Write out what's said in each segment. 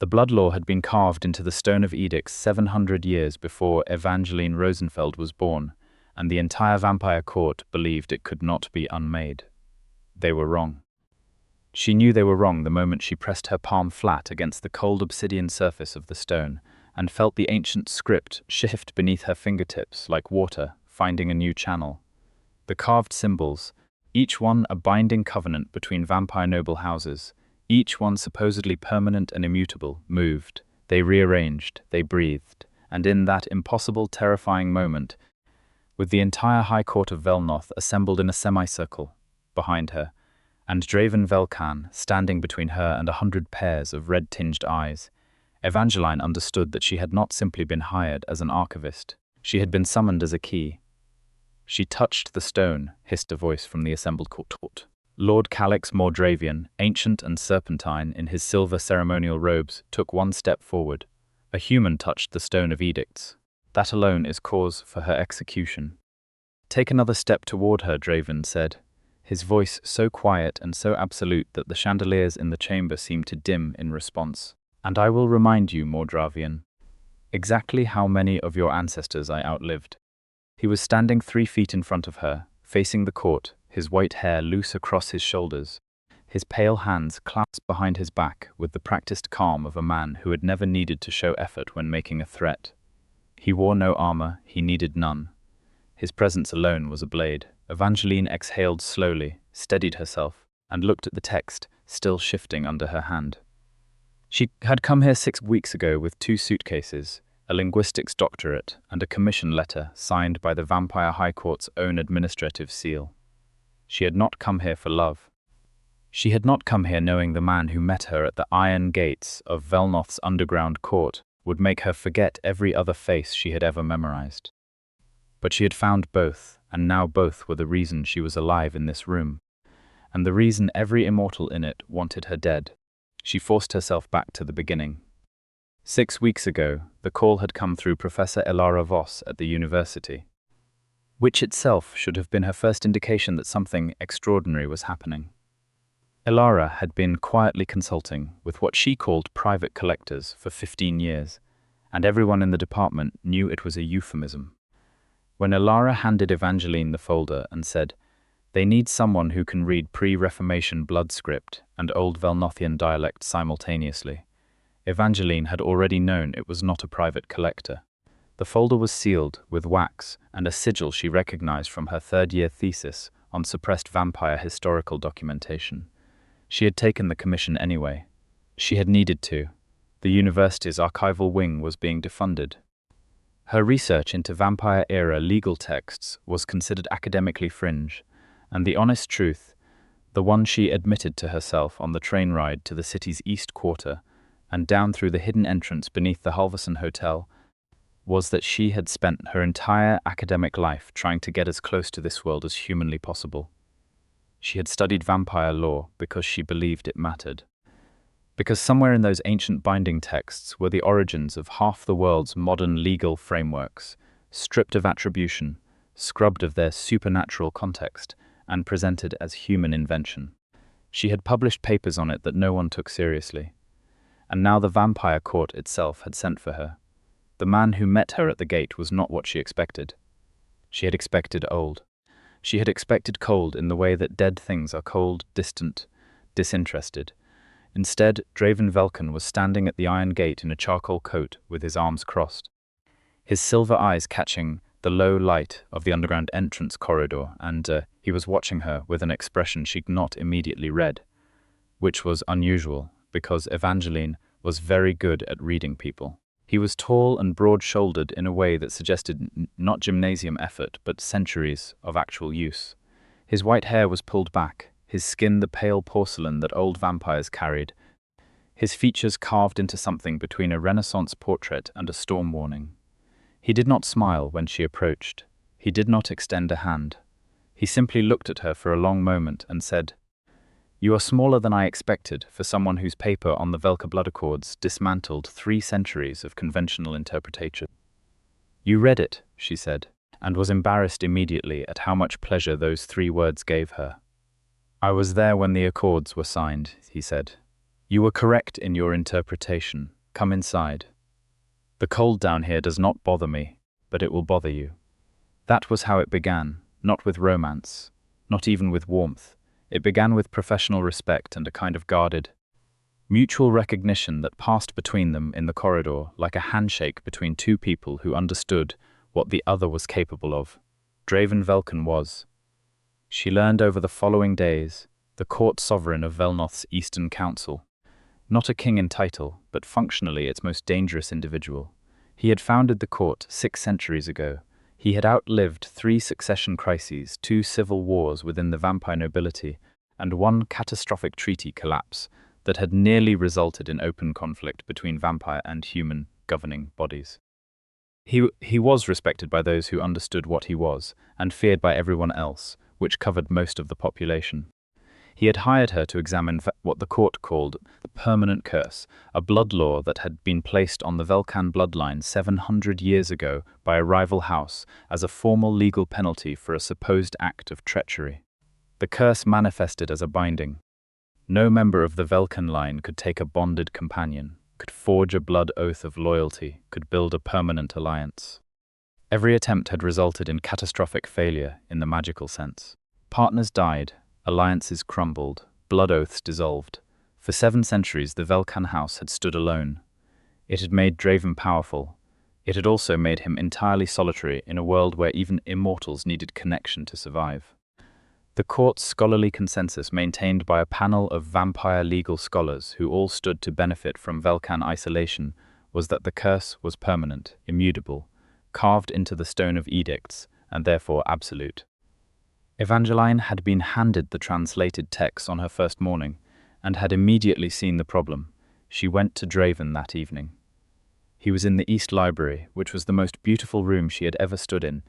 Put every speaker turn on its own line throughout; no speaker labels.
The blood law had been carved into the stone of edicts 700 years before Evangeline Rosenfeld was born, and the entire vampire court believed it could not be unmade. They were wrong. She knew they were wrong the moment she pressed her palm flat against the cold obsidian surface of the stone and felt the ancient script shift beneath her fingertips like water finding a new channel. The carved symbols, each one a binding covenant between vampire noble houses, each one supposedly permanent and immutable, moved, they rearranged, they breathed, and in that impossible, terrifying moment, with the entire High Court of Velnoth assembled in a semicircle behind her, and Draven Velkan standing between her and 100 pairs of red-tinged eyes, Evangeline understood that she had not simply been hired as an archivist. She had been summoned as a key. She touched the stone, hissed a voice from the assembled court. Lord Calix Mordravian, ancient and serpentine in his silver ceremonial robes, took one step forward. A human touched the stone of edicts. That alone is cause for her execution. Take another step toward her, Draven said, his voice so quiet and so absolute that the chandeliers in the chamber seemed to dim in response. And I will remind you, Mordravian, exactly how many of your ancestors I outlived. He was standing 3 feet in front of her, facing the court, his white hair loose across his shoulders, his pale hands clasped behind his back with the practiced calm of a man who had never needed to show effort when making a threat. He wore no armor, he needed none. His presence alone was a blade. Evangeline exhaled slowly, steadied herself, and looked at the text, still shifting under her hand. She had come here 6 weeks ago with 2 suitcases, a linguistics doctorate, and a commission letter signed by the Vampire High Court's own administrative seal. She had not come here for love. She had not come here knowing the man who met her at the iron gates of Velnoth's underground court would make her forget every other face she had ever memorized. But she had found both, and now both were the reason she was alive in this room, and the reason every immortal in it wanted her dead. She forced herself back to the beginning. 6 weeks ago, the call had come through Professor Elara Voss at the university, which itself should have been her first indication that something extraordinary was happening. Elara had been quietly consulting with what she called private collectors for 15 years, and everyone in the department knew it was a euphemism. When Elara handed Evangeline the folder and said, "They need someone who can read pre-Reformation blood script and Old Velnothian dialect simultaneously," Evangeline had already known it was not a private collector. The folder was sealed with wax and a sigil she recognized from her third-year thesis on suppressed vampire historical documentation. She had taken the commission anyway. She had needed to. The university's archival wing was being defunded. Her research into vampire-era legal texts was considered academically fringe, and the honest truth, the one she admitted to herself on the train ride to the city's East Quarter and down through the hidden entrance beneath the Halverson Hotel, was that she had spent her entire academic life trying to get as close to this world as humanly possible. She had studied vampire law because she believed it mattered. Because somewhere in those ancient binding texts were the origins of half the world's modern legal frameworks, stripped of attribution, scrubbed of their supernatural context, and presented as human invention. She had published papers on it that no one took seriously. And now the vampire court itself had sent for her. The man who met her at the gate was not what she expected. She had expected old. She had expected cold in the way that dead things are cold, distant, disinterested. Instead, Draven Velkan was standing at the iron gate in a charcoal coat with his arms crossed, his silver eyes catching the low light of the underground entrance corridor, and he was watching her with an expression she'd not immediately read, which was unusual because Evangeline was very good at reading people. He was tall and broad-shouldered in a way that suggested not gymnasium effort, but centuries of actual use. His white hair was pulled back, his skin the pale porcelain that old vampires carried, his features carved into something between a Renaissance portrait and a storm warning. He did not smile when she approached. He did not extend a hand. He simply looked at her for a long moment and said, "You are smaller than I expected for someone whose paper on the Velka blood accords dismantled 3 centuries of conventional interpretation." "You read it," she said, and was embarrassed immediately at how much pleasure those 3 words gave her. "I was there when the accords were signed," he said. You were correct in your interpretation. Come inside. The cold down here does not bother me, but it will bother you. That was how it began, not with romance, not even with warmth. It began with professional respect and a kind of guarded, mutual recognition that passed between them in the corridor like a handshake between two people who understood what the other was capable of. Draven Velkan was. She learned over the following days, the court sovereign of Velnoth's Eastern Council. Not a king in title, but functionally its most dangerous individual. He had founded the court 6 centuries ago. He had outlived 3 succession crises, 2 civil wars within the vampire nobility, and 1 catastrophic treaty collapse that had nearly resulted in open conflict between vampire and human governing bodies. He was respected by those who understood what he was, and feared by everyone else, which covered most of the population. He had hired her to examine what the court called the permanent curse, a blood law that had been placed on the Velkan bloodline 700 years ago by a rival house as a formal legal penalty for a supposed act of treachery. The curse manifested as a binding. No member of the Velkan line could take a bonded companion, could forge a blood oath of loyalty, could build a permanent alliance. Every attempt had resulted in catastrophic failure in the magical sense. Partners died, alliances crumbled, blood oaths dissolved. For 7 centuries, the Velkan house had stood alone. It had made Draven powerful. It had also made him entirely solitary in a world where even immortals needed connection to survive. The court's scholarly consensus, maintained by a panel of vampire legal scholars who all stood to benefit from Velkan isolation, was that the curse was permanent, immutable, carved into the stone of edicts, and therefore absolute. Evangeline had been handed the translated text on her first morning, and had immediately seen the problem. She went to Draven that evening. He was in the East Library, which was the most beautiful room she had ever stood in.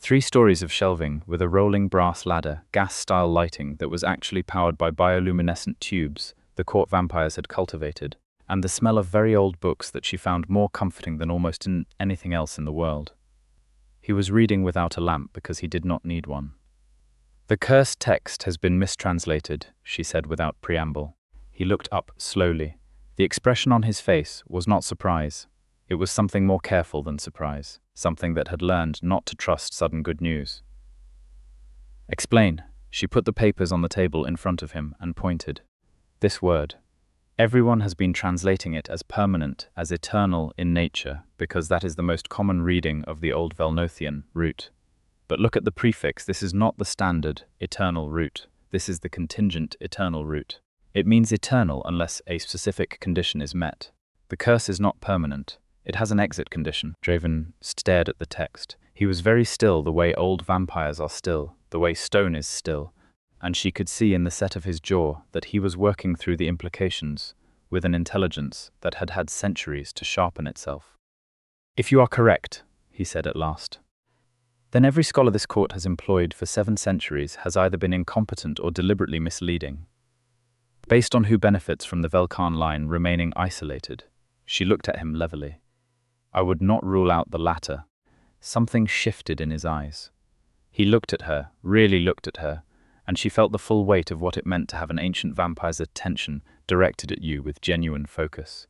3 stories of shelving with a rolling brass ladder, gas-style lighting that was actually powered by bioluminescent tubes the court vampires had cultivated, and the smell of very old books that she found more comforting than almost anything else in the world. He was reading without a lamp because he did not need one. "The cursed text has been mistranslated," she said without preamble. He looked up slowly. The expression on his face was not surprise. It was something more careful than surprise, something that had learned not to trust sudden good news. "Explain." She put the papers on the table in front of him and pointed. "This word. Everyone has been translating it as permanent, as eternal in nature, because that is the most common reading of the old Velnothian root. But look at the prefix. This is not the standard eternal root. This is the contingent eternal root. It means eternal unless a specific condition is met. The curse is not permanent. It has an exit condition." Draven stared at the text. He was very still, the way old vampires are still, the way stone is still, and she could see in the set of his jaw that he was working through the implications with an intelligence that had had centuries to sharpen itself. "If you are correct," he said at last, "then every scholar this court has employed for 7 centuries has either been incompetent or deliberately misleading. Based on who benefits from the Velkan line remaining isolated." She looked at him levelly. "I would not rule out the latter." Something shifted in his eyes. He looked at her, really looked at her, and she felt the full weight of what it meant to have an ancient vampire's attention directed at you with genuine focus.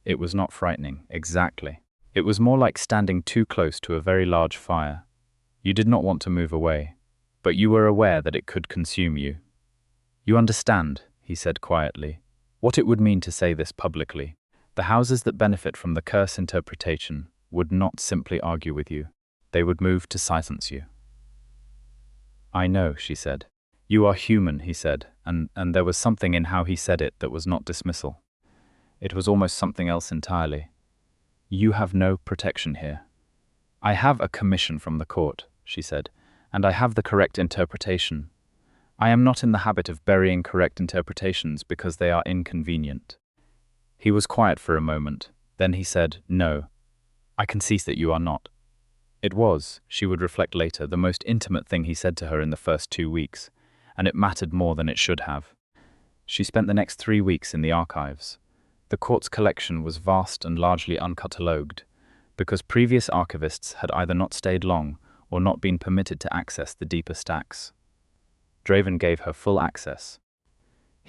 It was not frightening, exactly. It was more like standing too close to a very large fire. You did not want to move away, but you were aware that it could consume you. "You understand," he said quietly, "what it would mean to say this publicly. The houses that benefit from the curse interpretation would not simply argue with you. They would move to silence you." "I know," she said. "You are human," he said, and there was something in how he said it that was not dismissal. It was almost something else entirely. "You have no protection here." "I have a commission from the court," she said, "and I have the correct interpretation. I am not in the habit of burying correct interpretations because they are inconvenient." He was quiet for a moment. Then he said, "No, I can see that you are not." It was, she would reflect later, the most intimate thing he said to her in the first 2 weeks, and it mattered more than it should have. She spent the next 3 weeks in the archives. The court's collection was vast and largely uncatalogued, because previous archivists had either not stayed long or not been permitted to access the deeper stacks. Draven gave her full access.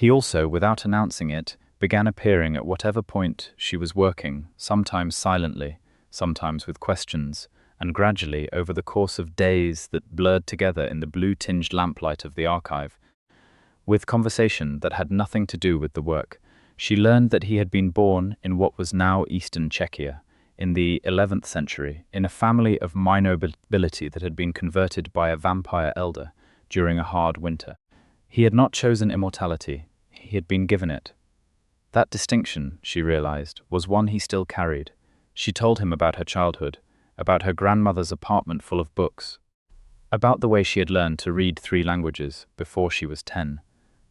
He also, without announcing it, began appearing at whatever point she was working, sometimes silently, sometimes with questions, and gradually, over the course of days that blurred together in the blue-tinged lamplight of the archive, with conversation that had nothing to do with the work, she learned that he had been born in what was now eastern Czechia, in the 11th century, in a family of minor nobility that had been converted by a vampire elder during a hard winter. He had not chosen immortality, he had been given it. That distinction, she realized, was one he still carried. She told him about her childhood, about her grandmother's apartment full of books, about the way she had learned to read 3 languages before she was 10,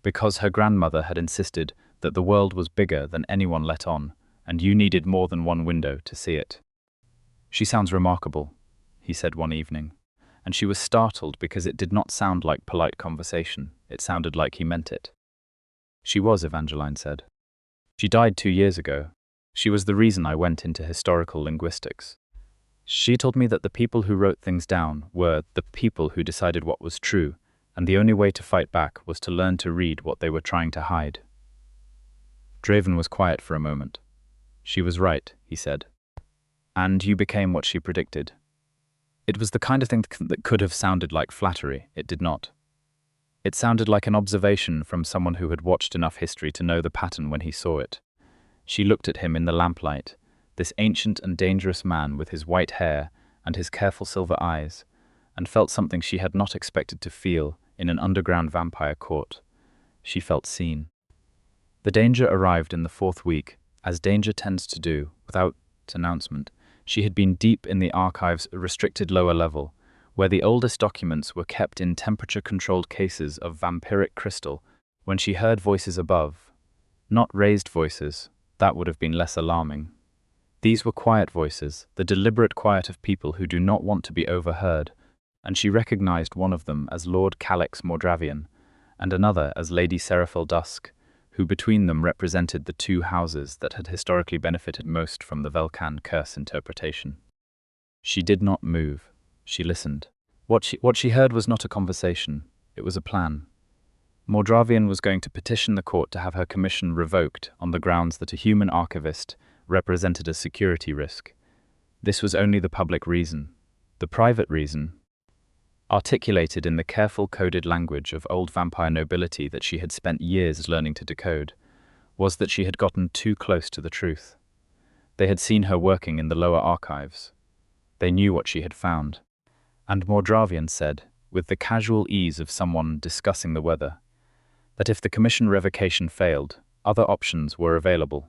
because her grandmother had insisted that the world was bigger than anyone let on, and you needed more than one window to see it. "She sounds remarkable," he said one evening, and she was startled because it did not sound like polite conversation. It sounded like he meant it. "She was," Evangeline said. "She died 2 years ago. She was the reason I went into historical linguistics. She told me that the people who wrote things down were the people who decided what was true, and the only way to fight back was to learn to read what they were trying to hide." Draven was quiet for a moment. "She was right," he said. "And you became what she predicted." It was the kind of thing that could have sounded like flattery. It did not. It sounded like an observation from someone who had watched enough history to know the pattern when he saw it. She looked at him in the lamplight, this ancient and dangerous man with his white hair and his careful silver eyes, and felt something she had not expected to feel in an underground vampire court. She felt seen. The danger arrived in the 4th week, as danger tends to do, without announcement. She had been deep in the archive's restricted lower level, where the oldest documents were kept in temperature-controlled cases of vampiric crystal, when she heard voices above. Not raised voices, that would have been less alarming. These were quiet voices, the deliberate quiet of people who do not want to be overheard, and she recognized one of them as Lord Calix Mordravian, and another as Lady Seraphil Dusk, who between them represented the 2 houses that had historically benefited most from the Velkan curse interpretation. She did not move. She listened. What she heard was not a conversation. It was a plan. Mordravian was going to petition the court to have her commission revoked on the grounds that a human archivist represented a security risk. This was only the public reason. The private reason, articulated in the careful coded language of old vampire nobility that she had spent years learning to decode, was that she had gotten too close to the truth. They had seen her working in the lower archives. They knew what she had found. And Mordravian said, with the casual ease of someone discussing the weather, that if the commission revocation failed, other options were available.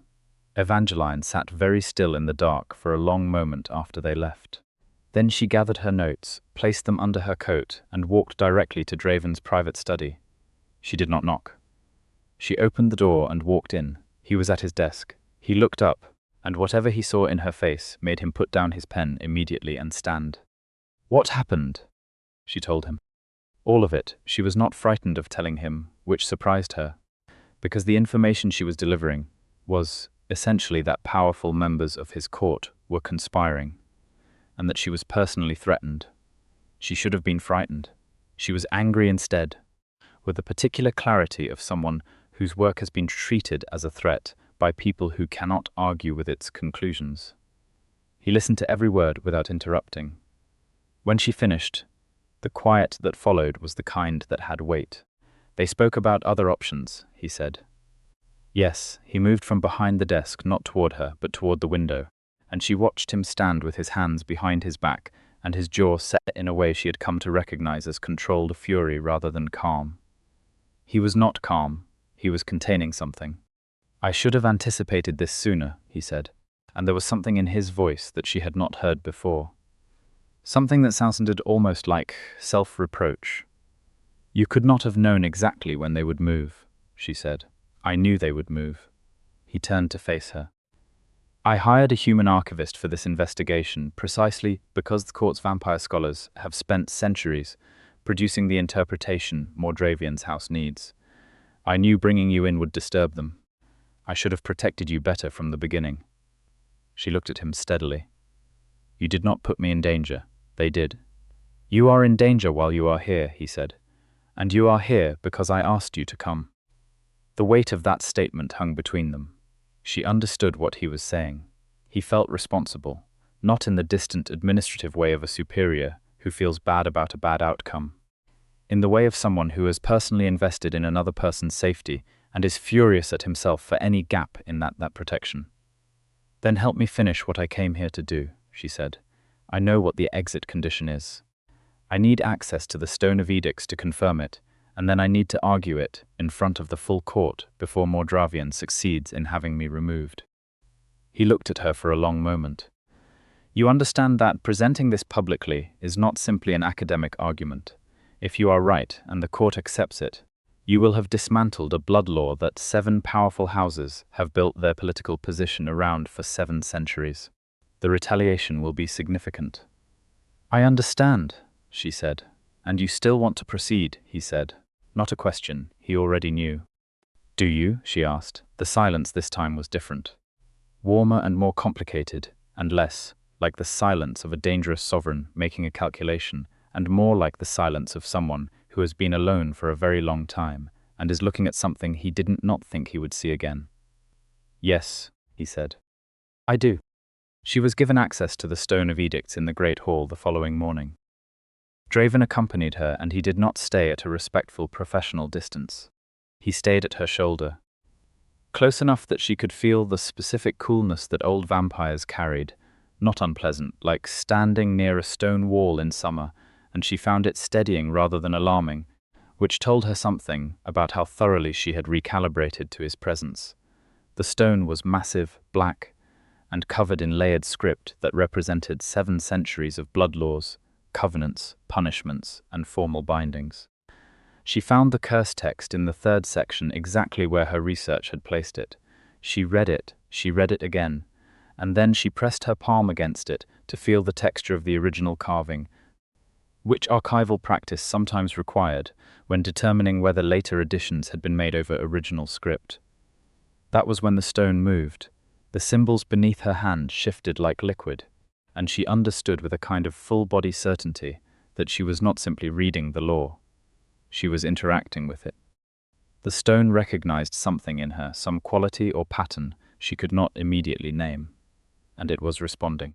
Evangeline sat very still in the dark for a long moment after they left. Then she gathered her notes, placed them under her coat, and walked directly to Draven's private study. She did not knock. She opened the door and walked in. He was at his desk. He looked up, and whatever he saw in her face made him put down his pen immediately and stand. "What happened?" she told him. All of it. She was not frightened of telling him, which surprised her, because the information she was delivering was essentially that powerful members of his court were conspiring, and that she was personally threatened. She should have been frightened. She was angry instead, with the particular clarity of someone whose work has been treated as a threat by people who cannot argue with its conclusions. He listened to every word without interrupting. When she finished, the quiet that followed was the kind that had weight. "They spoke about other options," he said. Yes, he moved from behind the desk, not toward her, but toward the window, and she watched him stand with his hands behind his back and his jaw set in a way she had come to recognize as controlled fury rather than calm. He was not calm. He was containing something. "I should have anticipated this sooner," he said, and there was something in his voice that she had not heard before. Something that sounded almost like self-reproach. "You could not have known exactly when they would move," she said. "I knew they would move." He turned to face her. "I hired a human archivist for this investigation precisely because the court's vampire scholars have spent centuries producing the interpretation Mordravian's house needs. I knew bringing you in would disturb them. I should have protected you better from the beginning." She looked at him steadily. "You did not put me in danger. They did." "You are in danger while you are here," he said. "And you are here because I asked you to come." The weight of that statement hung between them. She understood what he was saying. He felt responsible, not in the distant administrative way of a superior who feels bad about a bad outcome. In the way of someone who has personally invested in another person's safety and is furious at himself for any gap in that protection. "Then help me finish what I came here to do," she said. "I know what the exit condition is. I need access to the Stone of Edicts to confirm it, and then I need to argue it in front of the full court before Mordravian succeeds in having me removed." He looked at her for a long moment. "You understand that presenting this publicly is not simply an academic argument. If you are right, and the court accepts it, you will have dismantled a blood law that 7 powerful houses have built their political position around for 7 centuries. The retaliation will be significant." "I understand," she said. "And you still want to proceed," he said. Not a question, he already knew. "Do you?" she asked. The silence this time was different. Warmer and more complicated, and less like the silence of a dangerous sovereign making a calculation, and more like the silence of someone who has been alone for a very long time and is looking at something he didn't not think he would see again. "Yes," he said. "I do." She was given access to the Stone of Edicts in the Great Hall the following morning. Draven accompanied her, and he did not stay at a respectful professional distance. He stayed at her shoulder, close enough that she could feel the specific coolness that old vampires carried, not unpleasant, like standing near a stone wall in summer, and she found it steadying rather than alarming, which told her something about how thoroughly she had recalibrated to his presence. The stone was massive, black, and covered in layered script that represented 7 centuries of blood laws, covenants, punishments, and formal bindings. She found the curse text in the 3rd section exactly where her research had placed it. She read it again, and then she pressed her palm against it to feel the texture of the original carving, which archival practice sometimes required when determining whether later additions had been made over original script. That was when the stone moved. The symbols beneath her hand shifted like liquid, and she understood with a kind of full-body certainty that she was not simply reading the law. She was interacting with it. The stone recognized something in her, some quality or pattern she could not immediately name, and it was responding.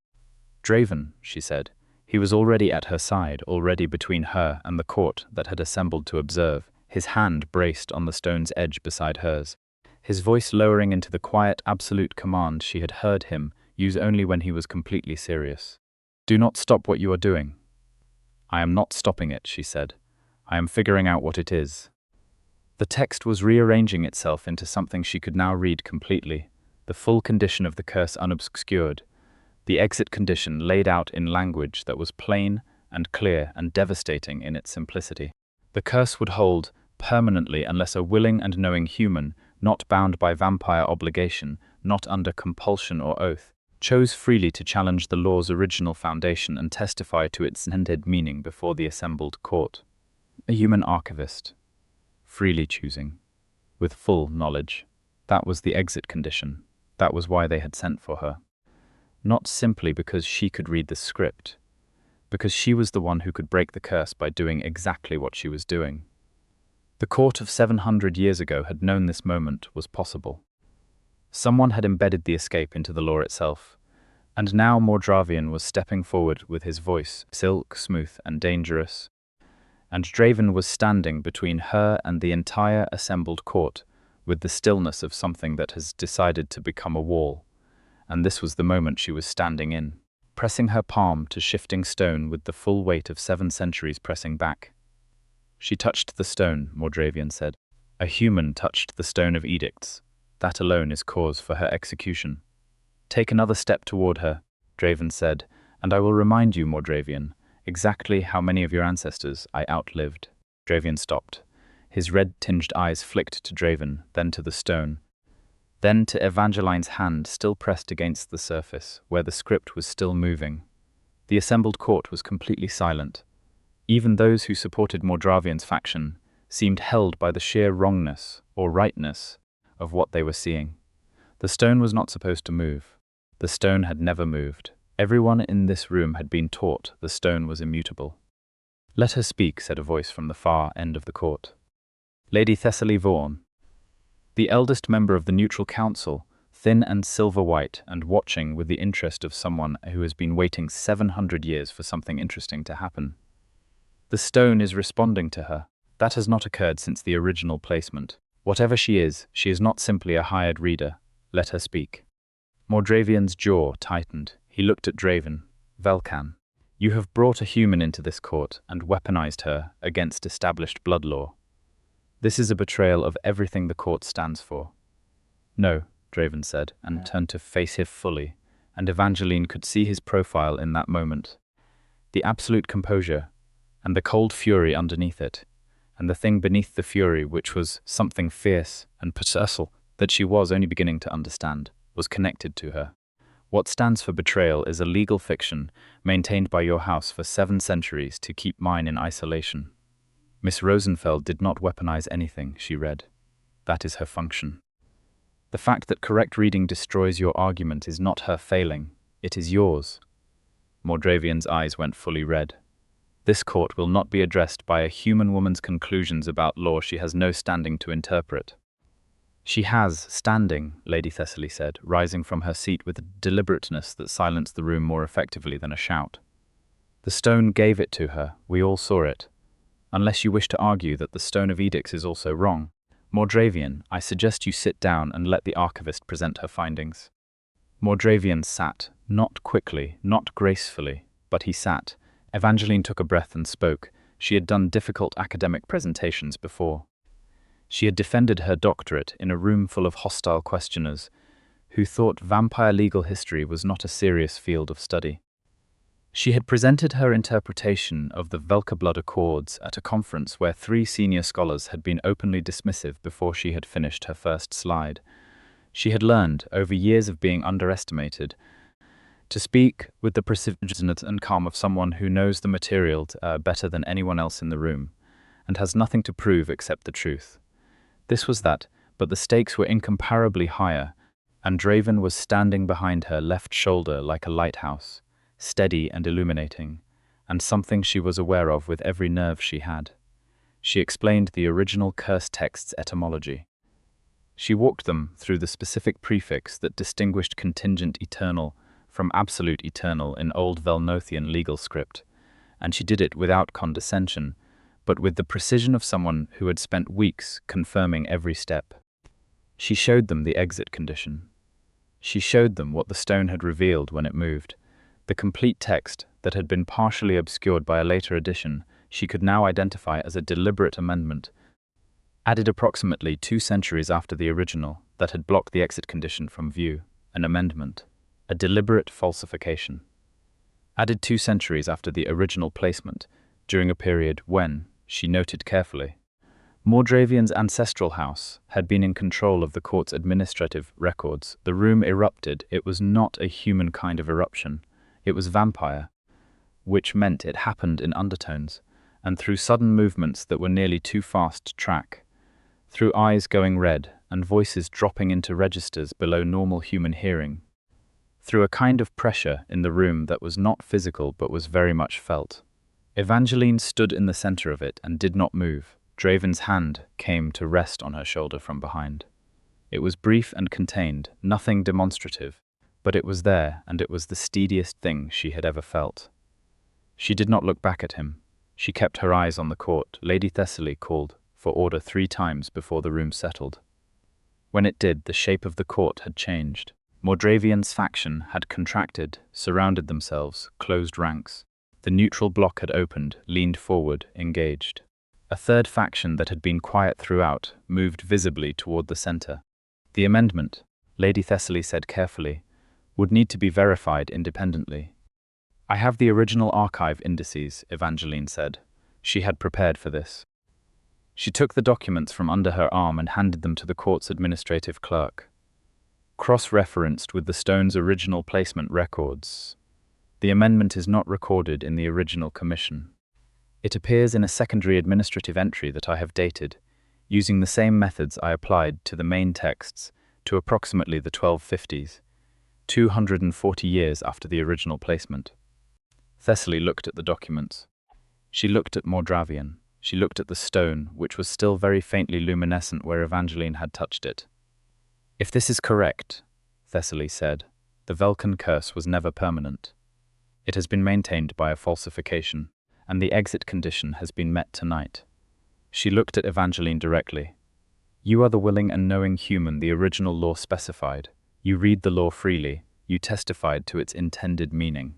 "Draven," she said. He was already at her side, already between her and the court that had assembled to observe, his hand braced on the stone's edge beside hers, his voice lowering into the quiet, absolute command she had heard him use only when he was completely serious. "Do not stop what you are doing." "I am not stopping it," she said. "I am figuring out what it is." The text was rearranging itself into something she could now read completely, the full condition of the curse unobscured, the exit condition laid out in language that was plain and clear and devastating in its simplicity. The curse would hold permanently unless a willing and knowing human, not bound by vampire obligation, not under compulsion or oath, chose freely to challenge the law's original foundation and testify to its intended meaning before the assembled court. A human archivist, freely choosing, with full knowledge. That was the exit condition. That was why they had sent for her. Not simply because she could read the script, because she was the one who could break the curse by doing exactly what she was doing. The court of 700 years ago had known this moment was possible. Someone had embedded the escape into the law itself, and now Mordravian was stepping forward with his voice, silk, smooth, and dangerous, and Draven was standing between her and the entire assembled court with the stillness of something that has decided to become a wall. And this was the moment she was standing in, pressing her palm to shifting stone with the full weight of 7 centuries pressing back. She touched the stone, Mordravian said. A human touched the Stone of Edicts. That alone is cause for her execution. Take another step toward her, Draven said, and I will remind you, Mordravian, exactly how many of your ancestors I outlived. Dravian stopped. His red-tinged eyes flicked to Draven, then to the stone, then to Evangeline's hand still pressed against the surface, where the script was still moving. The assembled court was completely silent. Even those who supported Mordravian's faction seemed held by the sheer wrongness or rightness of what they were seeing. The stone was not supposed to move. The stone had never moved. Everyone in this room had been taught the stone was immutable. "Let her speak," said a voice from the far end of the court. "Lady Thessaly Vaughan." The eldest member of the neutral council, thin and silver-white and watching with the interest of someone who has been waiting 700 years for something interesting to happen. The stone is responding to her. That has not occurred since the original placement. Whatever she is not simply a hired reader. Let her speak. Mordravian's jaw tightened. He looked at Draven Velkan. You have brought a human into this court and weaponized her against established blood law. This is a betrayal of everything the court stands for. No, Draven said, and turned to face him fully, and Evangeline could see his profile in that moment. The absolute composure, and the cold fury underneath it, and the thing beneath the fury which was something fierce and possessful that she was only beginning to understand, was connected to her. What stands for betrayal is a legal fiction maintained by your house for 7 centuries to keep mine in isolation. Miss Rosenfeld did not weaponize anything, she read. That is her function. The fact that correct reading destroys your argument is not her failing, it is yours. Mordravian's eyes went fully red. This court will not be addressed by a human woman's conclusions about law she has no standing to interpret. She has standing, Lady Thessaly said, rising from her seat with a deliberateness that silenced the room more effectively than a shout. The stone gave it to her, we all saw it. Unless you wish to argue that the Stone of Edicts is also wrong, Mordravian, I suggest you sit down and let the Archivist present her findings. Mordravian sat, not quickly, not gracefully, but he sat. Evangeline took a breath and spoke. She had done difficult academic presentations before. She had defended her doctorate in a room full of hostile questioners who thought vampire legal history was not a serious field of study. She had presented her interpretation of the Velka blood accords at a conference where 3 senior scholars had been openly dismissive before she had finished her first slide. She had learned, over years of being underestimated, to speak with the precision and calm of someone who knows the material better than anyone else in the room, and has nothing to prove except the truth. This was that, but the stakes were incomparably higher, and Draven was standing behind her left shoulder like a lighthouse, steady and illuminating, and something she was aware of with every nerve she had. She explained the original curse text's etymology. She walked them through the specific prefix that distinguished contingent eternal from absolute eternal in old Velnothian legal script, and she did it without condescension, but with the precision of someone who had spent weeks confirming every step. She showed them the exit condition. She showed them what the stone had revealed when it moved. The complete text that had been partially obscured by a later addition she could now identify as a deliberate amendment, added approximately 2 centuries after the original that had blocked the exit condition from view, an amendment, a deliberate falsification. Added 2 centuries after the original placement, during a period when, she noted carefully, Mordravian's ancestral house had been in control of the court's administrative records. The room erupted. It was not a human kind of eruption. It was vampire, which meant it happened in undertones, and through sudden movements that were nearly too fast to track, through eyes going red and voices dropping into registers below normal human hearing, through a kind of pressure in the room that was not physical but was very much felt. Evangeline stood in the center of it and did not move. Draven's hand came to rest on her shoulder from behind. It was brief and contained, nothing demonstrative, but it was there, and it was the steadiest thing she had ever felt. She did not look back at him. She kept her eyes on the court. Lady Thessaly called for order 3 times before the room settled. When it did, the shape of the court had changed. Mordravian's faction had contracted, surrounded themselves, closed ranks. The neutral bloc had opened, leaned forward, engaged. A third faction that had been quiet throughout moved visibly toward the center. The amendment, Lady Thessaly said carefully, would need to be verified independently. I have the original archive indices, Evangeline said. She had prepared for this. She took the documents from under her arm and handed them to the court's administrative clerk. Cross-referenced with the stone's original placement records. The amendment is not recorded in the original commission. It appears in a secondary administrative entry that I have dated, using the same methods I applied to the main texts to approximately the 1250s, 240 years after the original placement. Thessaly looked at the documents. She looked at Mordravian. She looked at the stone, which was still very faintly luminescent where Evangeline had touched it. "If this is correct," Thessaly said, "the Velkan curse was never permanent. It has been maintained by a falsification, and the exit condition has been met tonight." She looked at Evangeline directly. "You are the willing and knowing human the original law specified. You read the law freely. You testified to its intended meaning.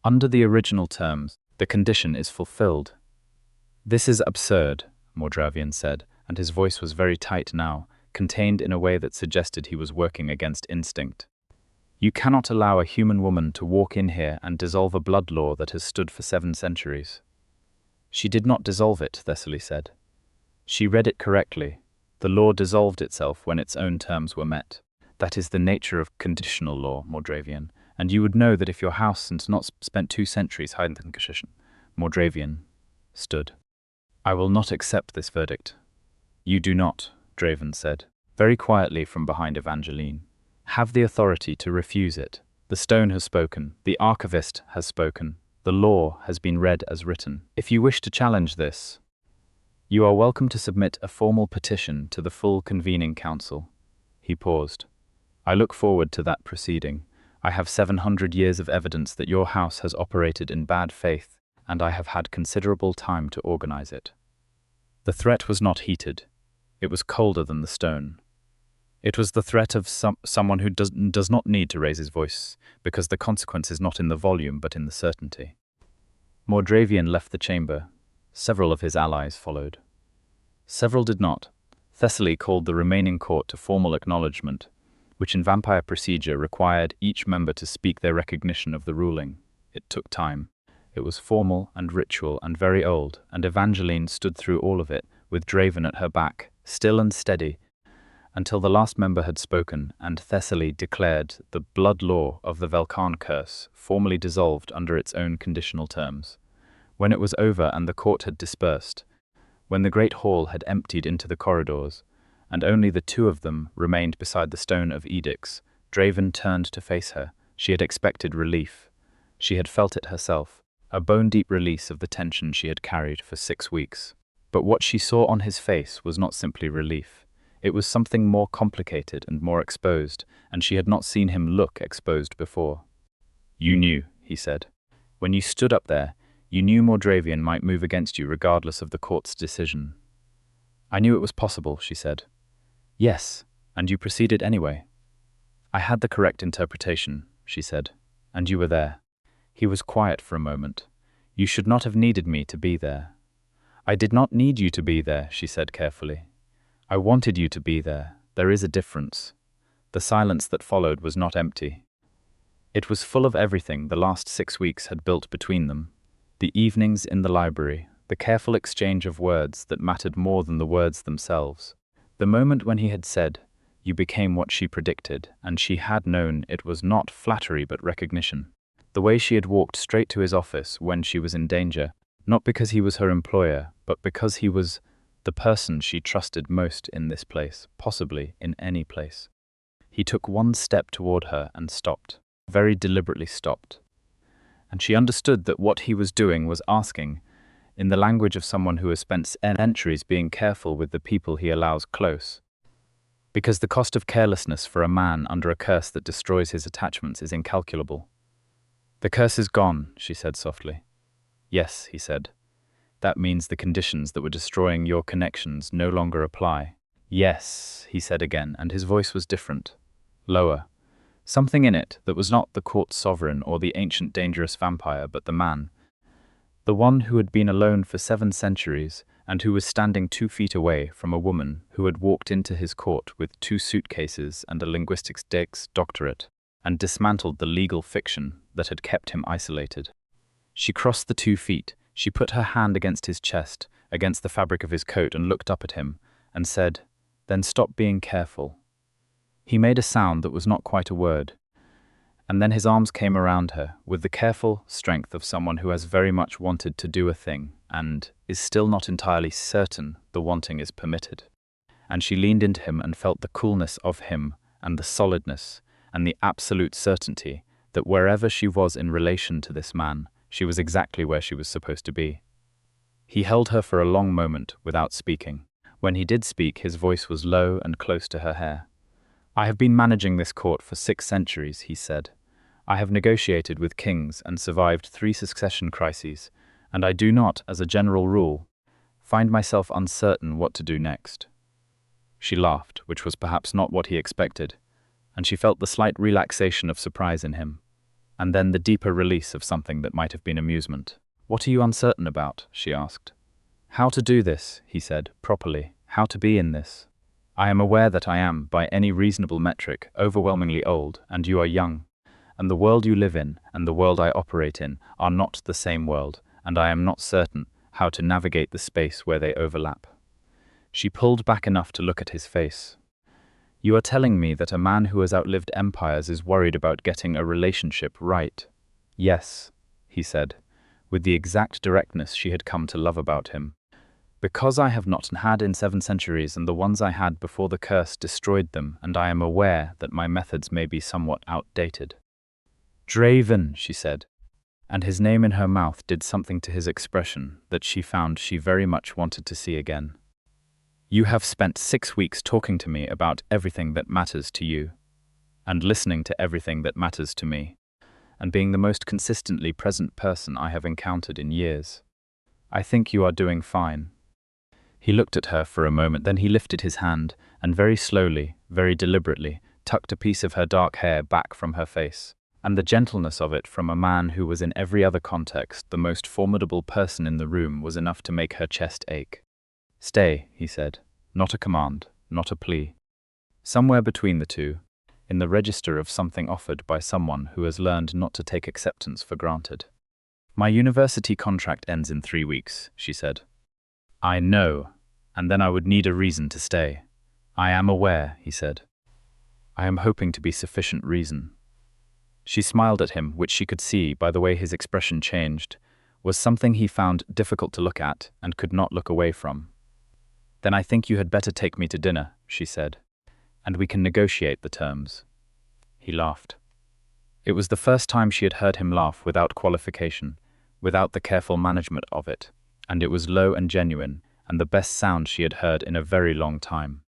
Under the original terms, the condition is fulfilled." "This is absurd," Mordravian said, and his voice was very tight now, contained in a way that suggested he was working against instinct. "You cannot allow a human woman to walk in here and dissolve a blood law that has stood for 7 centuries. "She did not dissolve it," Thessaly said. "She read it correctly. The law dissolved itself when its own terms were met. That is the nature of conditional law, Mordravian, and you would know that if your house has not spent 2 centuries hiding the condition." Mordravian stood. "I will not accept this verdict." "You do not," Draven said, very quietly from behind Evangeline. "Have the authority to refuse it. The stone has spoken, the Archivist has spoken, the law has been read as written. If you wish to challenge this, you are welcome to submit a formal petition to the full convening council." He paused. "I look forward to that proceeding. I have 700 years of evidence that your house has operated in bad faith, and I have had considerable time to organize it." The threat was not heated. It was colder than the stone. It was the threat of someone who does not need to raise his voice, because the consequence is not in the volume but in the certainty. Mordravian left the chamber. Several of his allies followed. Several did not. Thessaly called the remaining court to formal acknowledgement, which in vampire procedure required each member to speak their recognition of the ruling. It took time. It was formal and ritual and very old, and Evangeline stood through all of it, with Draven at her back, still and steady, until the last member had spoken, and Thessaly declared the blood law of the Velkan curse formally dissolved under its own conditional terms. When it was over and the court had dispersed, when the great hall had emptied into the corridors, and only the 2 of them remained beside the stone of edicts, Draven turned to face her. She had expected relief. She had felt it herself, a bone-deep release of the tension she had carried for 6 weeks. But what she saw on his face was not simply relief. It was something more complicated and more exposed, and she had not seen him look exposed before. "You knew," he said. "When you stood up there, you knew Mordravian might move against you regardless of the court's decision." "I knew it was possible," she said. "Yes, and you proceeded anyway." "I had the correct interpretation," she said, "and you were there." He was quiet for a moment. "You should not have needed me to be there." "I did not need you to be there," she said carefully. "I wanted you to be there. There is a difference." The silence that followed was not empty. It was full of everything the last 6 weeks had built between them. The evenings in the library, the careful exchange of words that mattered more than the words themselves. The moment when he had said, "You became what she predicted," and she had known it was not flattery but recognition. The way she had walked straight to his office when she was in danger, not because he was her employer, but because he was the person she trusted most in this place, possibly in any place. He took one step toward her and stopped, very deliberately stopped. And she understood that what he was doing was asking, in the language of someone who has spent centuries being careful with the people he allows close. Because the cost of carelessness for a man under a curse that destroys his attachments is incalculable. "The curse is gone," she said softly. "Yes," he said. "That means the conditions that were destroying your connections no longer apply." "Yes," he said again, and his voice was different, lower. Something in it that was not the court sovereign or the ancient dangerous vampire, but the man. The one who had been alone for 7 centuries and who was standing 2 feet away from a woman who had walked into his court with 2 suitcases and a linguistics doctorate and dismantled the legal fiction that had kept him isolated. She crossed the 2 feet. She put her hand against his chest, against the fabric of his coat, and looked up at him, and said, "Then stop being careful." He made a sound that was not quite a word, and then his arms came around her, with the careful strength of someone who has very much wanted to do a thing, and is still not entirely certain the wanting is permitted. And she leaned into him and felt the coolness of him, and the solidness, and the absolute certainty that wherever she was in relation to this man, she was exactly where she was supposed to be. He held her for a long moment without speaking. When he did speak, his voice was low and close to her hair. "I have been managing this court for 6 centuries," he said. "I have negotiated with kings and survived 3 succession crises, and I do not, as a general rule, find myself uncertain what to do next." She laughed, which was perhaps not what he expected, and she felt the slight relaxation of surprise in him, and then the deeper release of something that might have been amusement. "What are you uncertain about?" she asked. "How to do this," he said, "properly, how to be in this. I am aware that I am, by any reasonable metric, overwhelmingly old, and you are young, and the world you live in and the world I operate in are not the same world, and I am not certain how to navigate the space where they overlap." She pulled back enough to look at his face. "You are telling me that a man who has outlived empires is worried about getting a relationship right?" "Yes," he said, with the exact directness she had come to love about him. "Because I have not had in 7 centuries, and the ones I had before the curse destroyed them, and I am aware that my methods may be somewhat outdated." "Draven," she said, and his name in her mouth did something to his expression that she found she very much wanted to see again. "You have spent 6 weeks talking to me about everything that matters to you, and listening to everything that matters to me, and being the most consistently present person I have encountered in years. I think you are doing fine." He looked at her for a moment, then he lifted his hand and very slowly, very deliberately, tucked a piece of her dark hair back from her face, and the gentleness of it from a man who was in every other context the most formidable person in the room was enough to make her chest ache. "Stay," he said, not a command, not a plea. Somewhere between the two, in the register of something offered by someone who has learned not to take acceptance for granted. "My university contract ends in 3 weeks," she said. "I know, and then I would need a reason to stay." "I am aware," he said. "I am hoping to be sufficient reason." She smiled at him, which she could see, by the way his expression changed, was something he found difficult to look at and could not look away from. "Then I think you had better take me to dinner," she said, "and we can negotiate the terms." He laughed. It was the first time she had heard him laugh without qualification, without the careful management of it, and it was low and genuine, and the best sound she had heard in a very long time.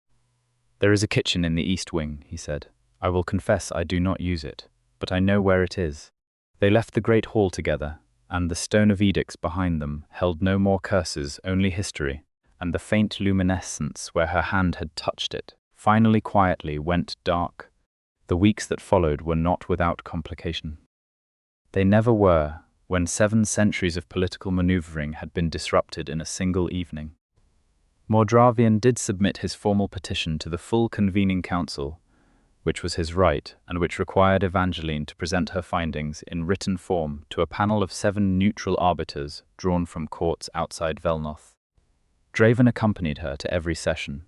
"There is a kitchen in the east wing," he said. "I will confess I do not use it, but I know where it is." They left the great hall together, and the stone of edicts behind them held no more curses, only history, and the faint luminescence where her hand had touched it finally quietly went dark. The weeks that followed were not without complication. They never were, when 7 centuries of political maneuvering had been disrupted in a single evening. Mordravian did submit his formal petition to the full convening council, which was his right, and which required Evangeline to present her findings in written form to a panel of 7 neutral arbiters drawn from courts outside Velnoth. Draven accompanied her to every session.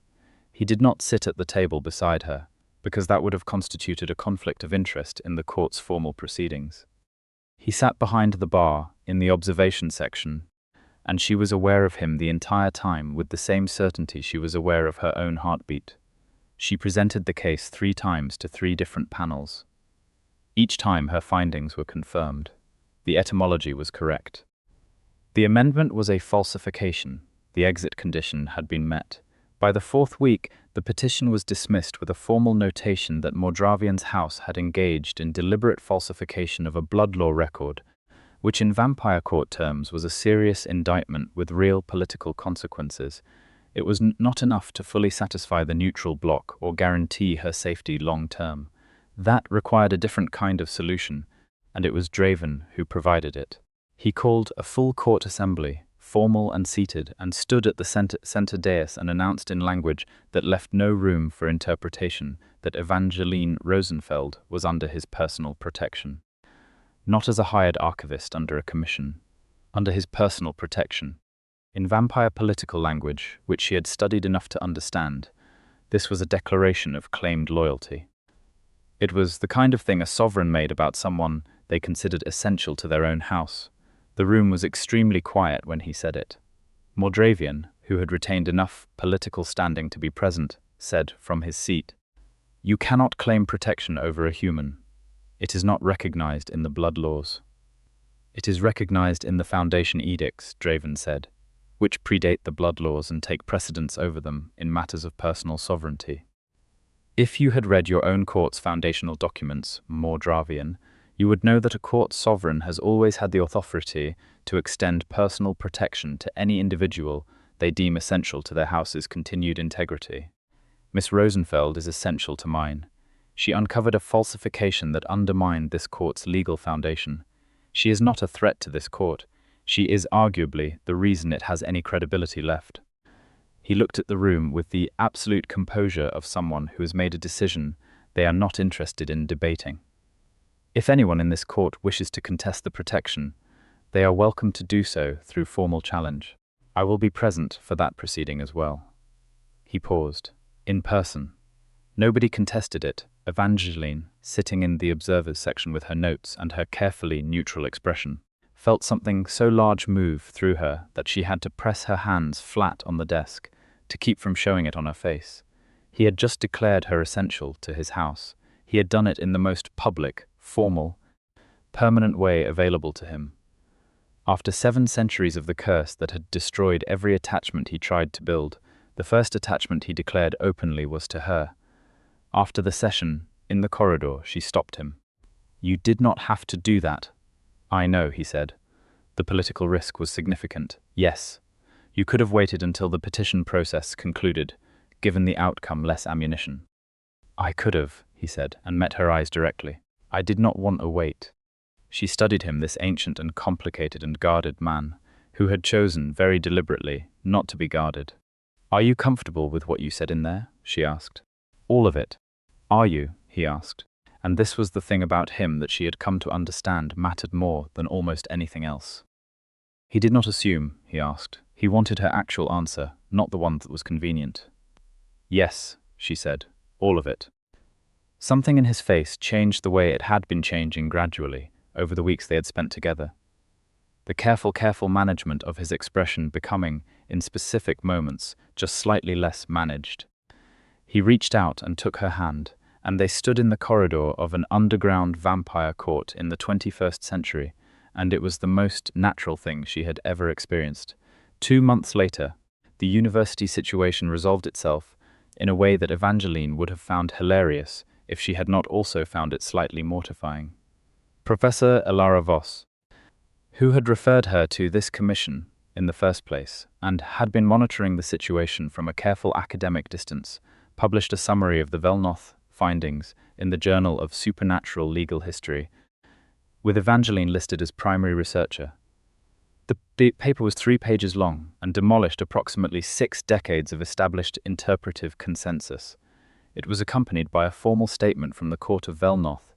He did not sit at the table beside her, because that would have constituted a conflict of interest in the court's formal proceedings. He sat behind the bar, in the observation section, and she was aware of him the entire time with the same certainty she was aware of her own heartbeat. She presented the case 3 times to 3 different panels. Each time her findings were confirmed. The etymology was correct. The amendment was a falsification. The exit condition had been met. By the 4th week, the petition was dismissed with a formal notation that Mordravian's house had engaged in deliberate falsification of a blood law record, which in vampire court terms was a serious indictment with real political consequences. It was not enough to fully satisfy the neutral bloc or guarantee her safety long term. That required a different kind of solution, and it was Draven who provided it. He called a full court assembly, formal and seated, and stood at the center dais and announced in language that left no room for interpretation that Evangeline Rosenfeld was under his personal protection. Not as a hired archivist under a commission, under his personal protection. In vampire political language, which she had studied enough to understand, this was a declaration of claimed loyalty. It was the kind of thing a sovereign made about someone they considered essential to their own house. The room was extremely quiet when he said it. Mordravian, who had retained enough political standing to be present, said from his seat, "You cannot claim protection over a human. It is not recognized in the blood laws." "It is recognized in the Foundation edicts," Draven said. which predate the blood laws and take precedence over them in matters of personal sovereignty. If you had read your own court's foundational documents, more Dravian, you would know that a court sovereign has always had the authority to extend personal protection to any individual they deem essential to their house's continued integrity. Miss Rosenfeld is essential to mine. She uncovered a falsification that undermined this court's legal foundation. She is not a threat to this court. She is arguably the reason it has any credibility left. He looked at the room with the absolute composure of someone who has made a decision they are not interested in debating. If anyone in this court wishes to contest the protection, they are welcome to do so through formal challenge. I will be present for that proceeding as well. He paused. In person. Nobody contested it. Evangeline, sitting in the observers section with her notes and her carefully neutral expression, felt something so large move through her that she had to press her hands flat on the desk to keep from showing it on her face. He had just declared her essential to his house. He had done it in the most public, formal, permanent way available to him. After 7 centuries of the curse that had destroyed every attachment he tried to build, the first attachment he declared openly was to her. After the session, in the corridor, she stopped him. "You did not have to do that." "I know," he said. "The political risk was significant." "Yes. You could have waited until the petition process concluded, given the outcome less ammunition." "I could have," he said, and met her eyes directly. "I did not want a wait." She studied him, this ancient and complicated and guarded man, who had chosen, very deliberately, not to be guarded. "Are you comfortable with what you said in there?" she asked. "All of it." "Are you?" he asked. And this was the thing about him that she had come to understand mattered more than almost anything else. He did not assume, he asked. He wanted her actual answer, not the one that was convenient. "Yes," she said, "all of it." Something in his face changed the way it had been changing gradually over the weeks they had spent together. The careful management of his expression becoming, in specific moments, just slightly less managed. He reached out and took her hand, and they stood in the corridor of an underground vampire court in the 21st century, and it was the most natural thing she had ever experienced. 2 months later, the university situation resolved itself in a way that Evangeline would have found hilarious if she had not also found it slightly mortifying. Professor Elara Voss, who had referred her to this commission in the first place, and had been monitoring the situation from a careful academic distance, published a summary of the Velnoth findings in the Journal of Supernatural Legal History, with Evangeline listed as primary researcher. The paper was 3 pages long and demolished approximately 6 decades of established interpretive consensus. It was accompanied by a formal statement from the court of Velnoth,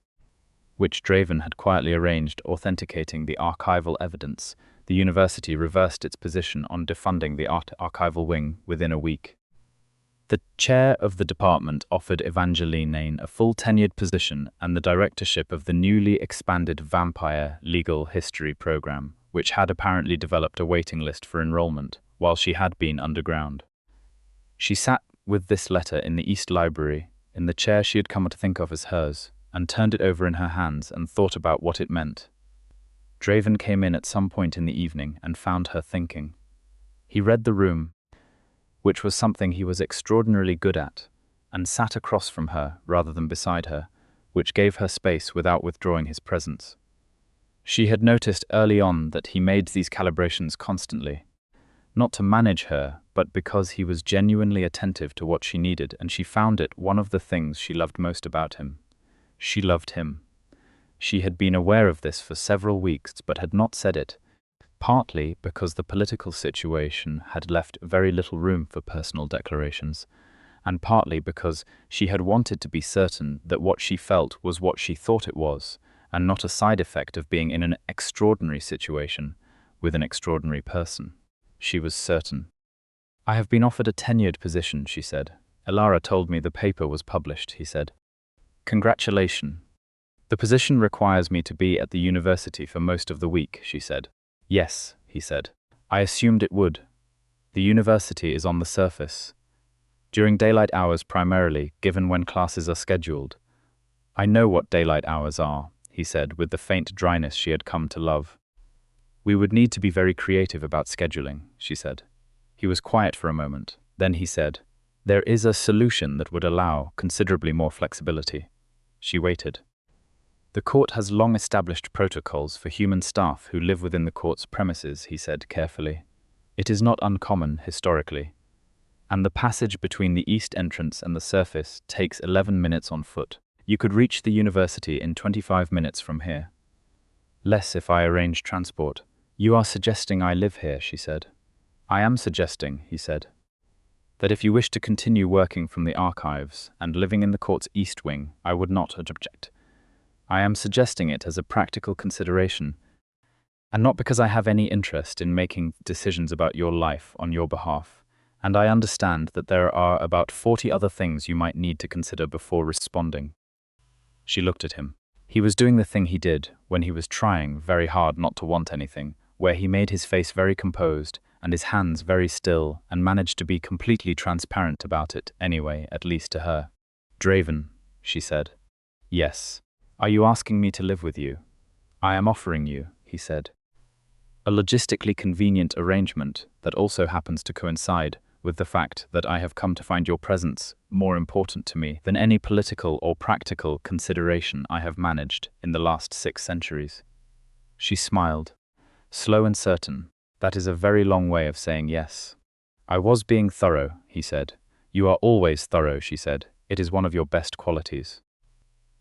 which Draven had quietly arranged, authenticating the archival evidence. The university reversed its position on defunding the archival wing within a week. The chair of the department offered Evangeline a full tenured position and the directorship of the newly expanded Vampire Legal History program, which had apparently developed a waiting list for enrollment while she had been underground. She sat with this letter in the East Library, in the chair she had come to think of as hers, and turned it over in her hands and thought about what it meant. Draven came in at some point in the evening and found her thinking. He read the room, which was something he was extraordinarily good at, and sat across from her rather than beside her, which gave her space without withdrawing his presence. She had noticed early on that he made these calibrations constantly, not to manage her, but because he was genuinely attentive to what she needed, and she found it one of the things she loved most about him. She loved him. She had been aware of this for several weeks, but had not said it, partly because the political situation had left very little room for personal declarations, and partly because she had wanted to be certain that what she felt was what she thought it was, and not a side effect of being in an extraordinary situation with an extraordinary person. She was certain. "I have been offered a tenured position," she said. "Elara told me the paper was published," he said. "Congratulations. The position requires me to be at the university for most of the week," she said. "Yes," he said. "I assumed it would. The university is on the surface. During daylight hours primarily, given when classes are scheduled." "I know what daylight hours are," he said with the faint dryness she had come to love. "We would need to be very creative about scheduling," she said. He was quiet for a moment. Then he said, "There is a solution that would allow considerably more flexibility." She waited. "The court has long established protocols for human staff who live within the court's premises," he said carefully. "It is not uncommon historically. And the passage between the east entrance and the surface takes 11 minutes on foot. You could reach the university in 25 minutes from here. Less if I arrange transport." "You are suggesting I live here," she said. "I am suggesting," he said, "that if you wish to continue working from the archives and living in the court's east wing, I would not object. I am suggesting it as a practical consideration, and not because I have any interest in making decisions about your life on your behalf. And I understand that there are about 40 other things you might need to consider before responding." She looked at him. He was doing the thing he did when he was trying very hard not to want anything, where he made his face very composed and his hands very still and managed to be completely transparent about it anyway, at least to her. "Draven," she said. "Yes. Are you asking me to live with you?" "I am offering you," he said, "a logistically convenient arrangement that also happens to coincide with the fact that I have come to find your presence more important to me than any political or practical consideration I have managed in the last 6 centuries. She smiled. Slow and certain. "That is a very long way of saying yes." "I was being thorough," he said. "You are always thorough," she said. "It is one of your best qualities."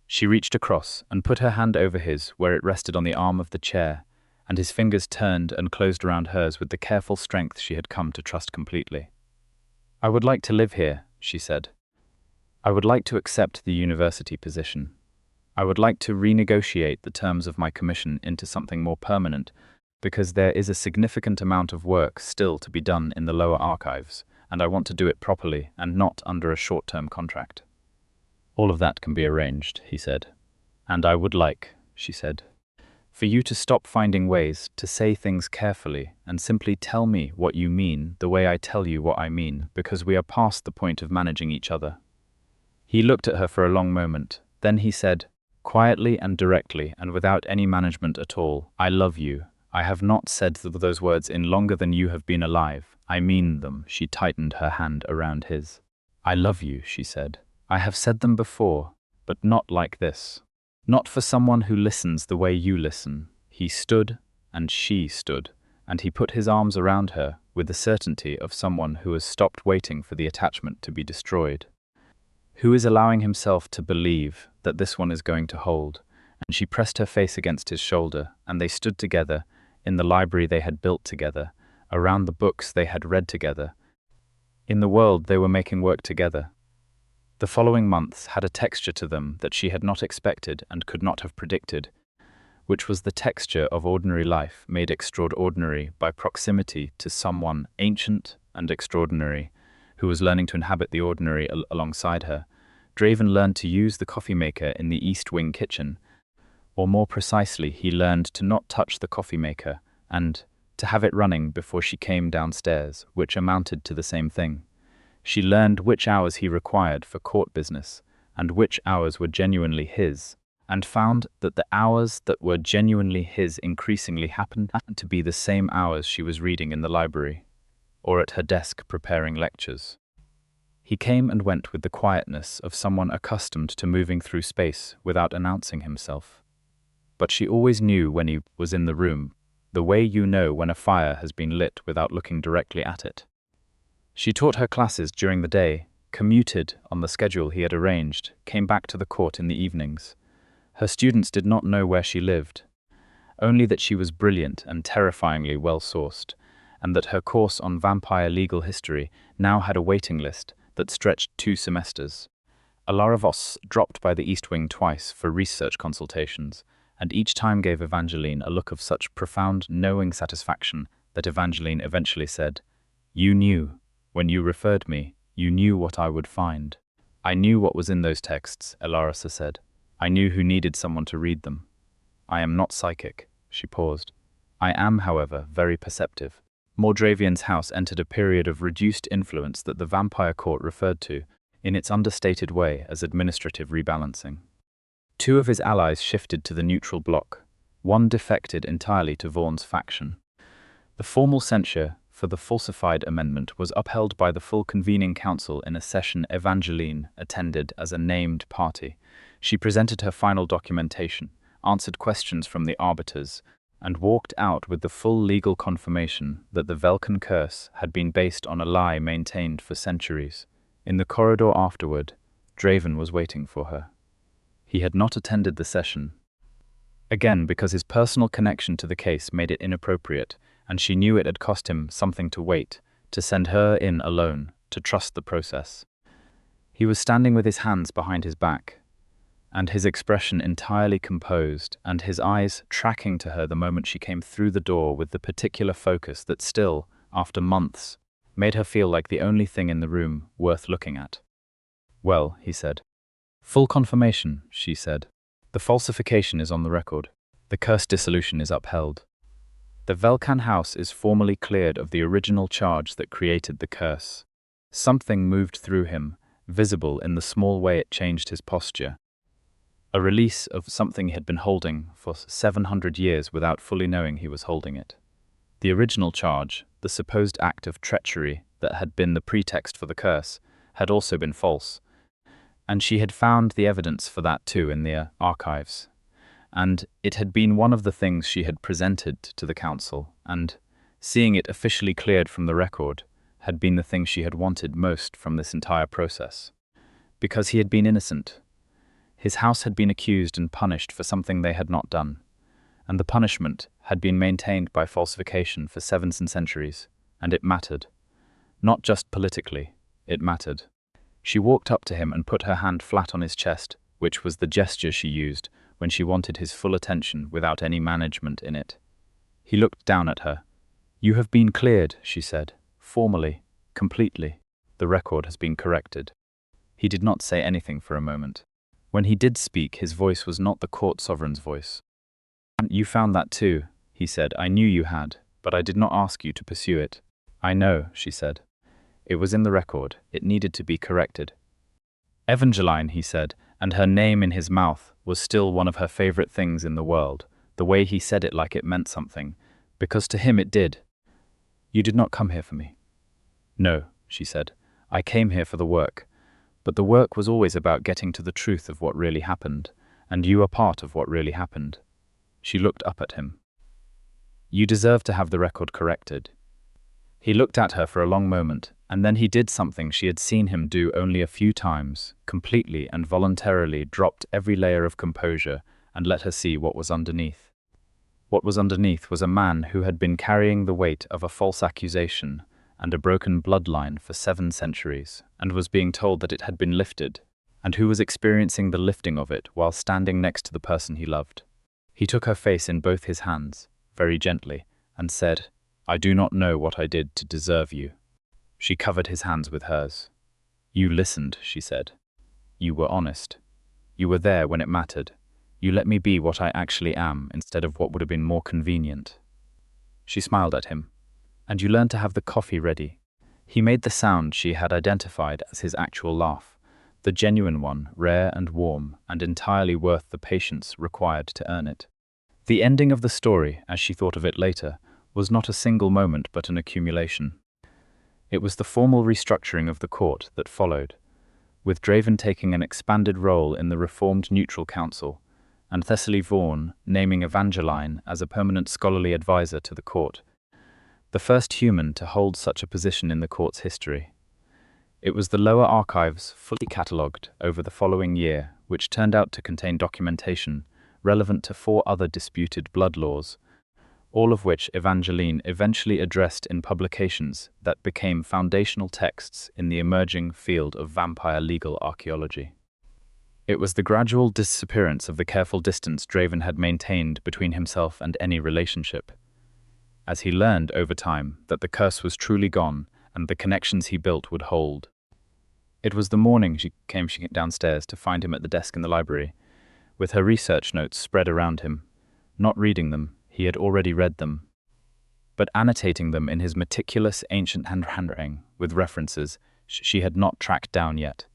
She reached across and put her hand over his where it rested on the arm of the chair, and his fingers turned and closed around hers with the careful strength she had come to trust completely. "I would like to live here," she said. "I would like to accept the university position. I would like to renegotiate the terms of my commission into something more permanent, because there is a significant amount of work still to be done in the lower archives, and I want to do it properly and not under a short-term contract." "All of that can be arranged," he said. "And I would like," she said, "for you to stop finding ways to say things carefully and simply tell me what you mean the way I tell you what I mean, because we are past the point of managing each other." He looked at her for a long moment. Then he said, quietly and directly and without any management at all, "I love you. I have not said those words in longer than you have been alive. I mean them." She tightened her hand around his. "I love you," she said. "I have said them before, but not like this. Not for someone who listens the way you listen." He stood, and she stood, and he put his arms around her with the certainty of someone who has stopped waiting for the attachment to be destroyed, who is allowing himself to believe that this one is going to hold. And she pressed her face against his shoulder, and they stood together in the library they had built together, around the books they had read together. In the world they were making work together. The following months had a texture to them that she had not expected and could not have predicted, which was the texture of ordinary life made extraordinary by proximity to someone ancient and extraordinary, who was learning to inhabit the ordinary alongside her. Draven learned to use the coffee maker in the East Wing kitchen, or more precisely, he learned to not touch the coffee maker and to have it running before she came downstairs, which amounted to the same thing. She learned which hours he required for court business and which hours were genuinely his, and found that the hours that were genuinely his increasingly happened to be the same hours she was reading in the library or at her desk preparing lectures. He came and went with the quietness of someone accustomed to moving through space without announcing himself. But she always knew when he was in the room, the way you know when a fire has been lit without looking directly at it. She taught her classes during the day, commuted on the schedule he had arranged, came back to the court in the evenings. Her students did not know where she lived, only that she was brilliant and terrifyingly well-sourced, and that her course on vampire legal history now had a waiting list that stretched 2 semesters. Alaravos dropped by the East Wing twice for research consultations, and each time gave Evangeline a look of such profound, knowing satisfaction that Evangeline eventually said, "You knew. When you referred me, you knew what I would find." "I knew what was in those texts," Elarissa said. "I knew who needed someone to read them. I am not psychic." She paused. "I am, however, very perceptive." Mordravian's house entered a period of reduced influence that the vampire court referred to, in its understated way, as administrative rebalancing. 2 of his allies shifted to the neutral bloc. 1 defected entirely to Vaughn's faction. The formal censure for the falsified amendment was upheld by the full convening council in a session Evangeline attended as a named party. She presented her final documentation, answered questions from the arbiters, and walked out with the full legal confirmation that the Velkan curse had been based on a lie maintained for centuries. In the corridor afterward, Draven was waiting for her. He had not attended the session, again because his personal connection to the case made it inappropriate, and she knew it had cost him something to wait, to send her in alone, to trust the process. He was standing with his hands behind his back, and his expression entirely composed, and his eyes tracking to her the moment she came through the door with the particular focus that still, after months, made her feel like the only thing in the room worth looking at. "Well," he said. "Full confirmation," she said. "The falsification is on the record. The curse dissolution is upheld. The Velkan house is formally cleared of the original charge that created the curse." Something moved through him, visible in the small way it changed his posture. A release of something he had been holding for 700 years without fully knowing he was holding it. The original charge, the supposed act of treachery that had been the pretext for the curse, had also been false. And she had found the evidence for that too in the archives. And it had been one of the things she had presented to the council, and, seeing it officially cleared from the record, had been the thing she had wanted most from this entire process. Because he had been innocent. His house had been accused and punished for something they had not done, and the punishment had been maintained by falsification for 7 centuries, and it mattered. Not just politically, it mattered. She walked up to him and put her hand flat on his chest, which was the gesture she used when she wanted his full attention without any management in it. He looked down at her. "You have been cleared," she said, "formally, completely. The record has been corrected." He did not say anything for a moment. When he did speak, his voice was not the court sovereign's voice. "You found that too," he said. "I knew you had, but I did not ask you to pursue it." "I know," she said. "It was in the record. It needed to be corrected." "Evangeline," he said, and her name in his mouth was still one of her favorite things in the world, the way he said it like it meant something, because to him it did. "You did not come here for me." "No," she said. "I came here for the work. But the work was always about getting to the truth of what really happened, and you are part of what really happened." She looked up at him. "You deserve to have the record corrected." He looked at her for a long moment, and then he did something she had seen him do only a few times, completely and voluntarily dropped every layer of composure and let her see what was underneath. What was underneath was a man who had been carrying the weight of a false accusation and a broken bloodline for 7 centuries, and was being told that it had been lifted, and who was experiencing the lifting of it while standing next to the person he loved. He took her face in both his hands, very gently, and said, "I do not know what I did to deserve you." She covered his hands with hers. "You listened," she said. "You were honest. You were there when it mattered. You let me be what I actually am instead of what would have been more convenient." She smiled at him. "And you learned to have the coffee ready." He made the sound she had identified as his actual laugh, the genuine one, rare and warm, and entirely worth the patience required to earn it. The ending of the story, as she thought of it later, was not a single moment but an accumulation. It was the formal restructuring of the court that followed, with Draven taking an expanded role in the reformed neutral council, and Thessaly Vaughan naming Evangeline as a permanent scholarly advisor to the court, the first human to hold such a position in the court's history. It was the lower archives fully catalogued over the following year, which turned out to contain documentation relevant to 4 other disputed blood laws, all of which Evangeline eventually addressed in publications that became foundational texts in the emerging field of vampire legal archaeology. It was the gradual disappearance of the careful distance Draven had maintained between himself and any relationship, as he learned over time that the curse was truly gone and the connections he built would hold. It was the morning she came downstairs to find him at the desk in the library, with her research notes spread around him, not reading them. He had already read them, but annotating them in his meticulous ancient handwriting with references she had not tracked down yet,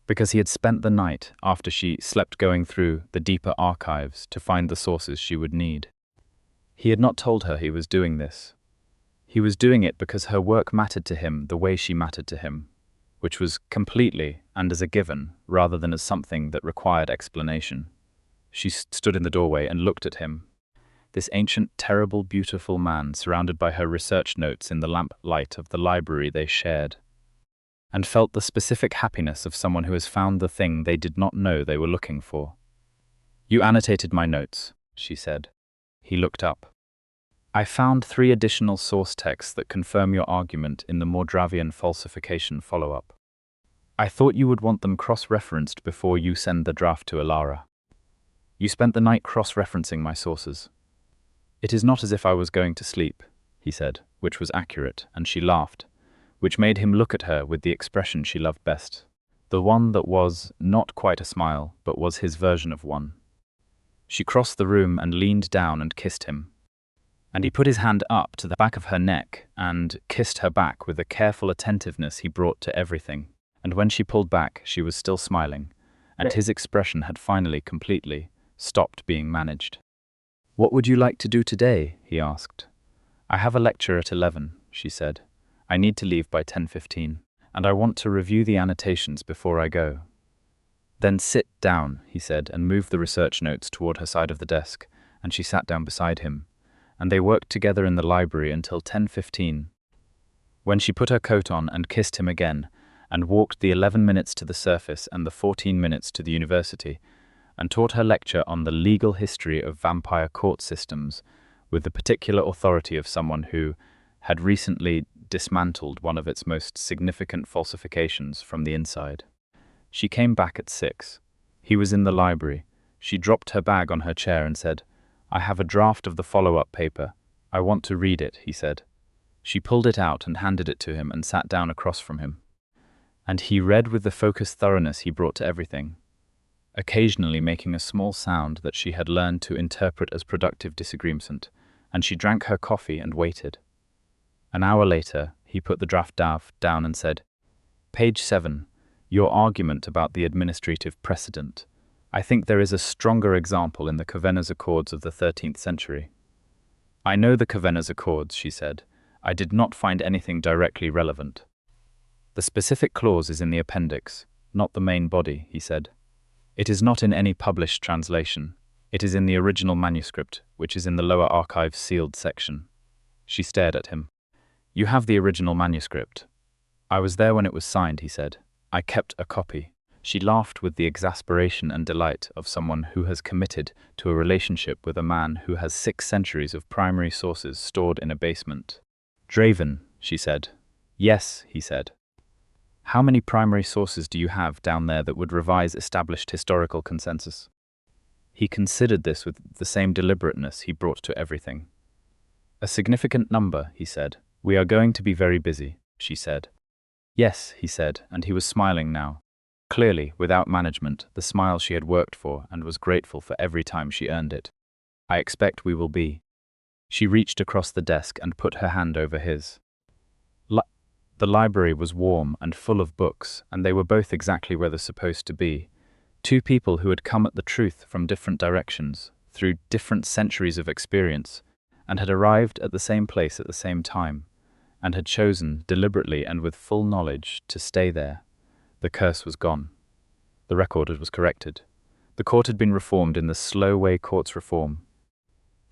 because he had spent the night after she slept going through the deeper archives to find the sources she would need. He had not told her he was doing this, He was doing it because her work mattered to him the way she mattered to him, which was completely and as a given, rather than as something that required explanation. She stood in the doorway and looked at him. This ancient, terrible, beautiful man, surrounded by her research notes in the lamp light of the library they shared, and felt the specific happiness of someone who has found the thing they did not know they were looking for. "You annotated my notes," she said. He looked up. "I found 3 additional source texts that confirm your argument in the Mordravian falsification follow-up. I thought you would want them cross-referenced before you send the draft to Ilara. You spent the night cross-referencing my sources." "It is not as if I was going to sleep," he said, which was accurate, and she laughed, which made him look at her with the expression she loved best, the one that was not quite a smile, but was his version of one. She crossed the room and leaned down and kissed him, and he put his hand up to the back of her neck and kissed her back with the careful attentiveness he brought to everything. And when she pulled back, she was still smiling, and his expression had finally completely stopped being managed. "What would you like to do today?" he asked. "I have a lecture at 11, she said. "I need to leave by 10:15, and I want to review the annotations before I go." "Then sit down," he said, and moved the research notes toward her side of the desk, and she sat down beside him, and they worked together in the library until 10:15, when she put her coat on and kissed him again, and walked the 11 minutes to the surface and the 14 minutes to the university, and taught her lecture on the legal history of vampire court systems, with the particular authority of someone who had recently dismantled one of its most significant falsifications from the inside. She came back at 6. He was in the library. She dropped her bag on her chair and said, "I have a draft of the follow-up paper. I want to read it," he said. She pulled it out and handed it to him and sat down across from him. And he read with the focused thoroughness he brought to everything, occasionally making a small sound that she had learned to interpret as productive disagreement, and she drank her coffee and waited. An hour later, he put the draft down and said, "Page 7, your argument about the administrative precedent. I think there is a stronger example in the Covenant's Accords of the 13th century." "I know the Covenant's Accords," she said. "I did not find anything directly relevant." "The specific clause is in the appendix, not the main body," he said. "It is not in any published translation. It is in the original manuscript, which is in the lower archives sealed section." She stared at him. "You have the original manuscript." "I was there when it was signed," he said. "I kept a copy." She laughed with the exasperation and delight of someone who has committed to a relationship with a man who has 6 centuries of primary sources stored in a basement. "Draven," she said. "Yes," he said. "How many primary sources do you have down there that would revise established historical consensus?" He considered this with the same deliberateness he brought to everything. "A significant number," he said. "We are going to be very busy," she said. "Yes," he said, and he was smiling now. Clearly, without management, the smile she had worked for and was grateful for every time she earned it. "I expect we will be." She reached across the desk and put her hand over his. The library was warm and full of books, and they were both exactly where they're supposed to be. 2 people who had come at the truth from different directions, through different centuries of experience, and had arrived at the same place at the same time, and had chosen, deliberately and with full knowledge, to stay there. The curse was gone. The record was corrected. The court had been reformed in the slow way courts reform,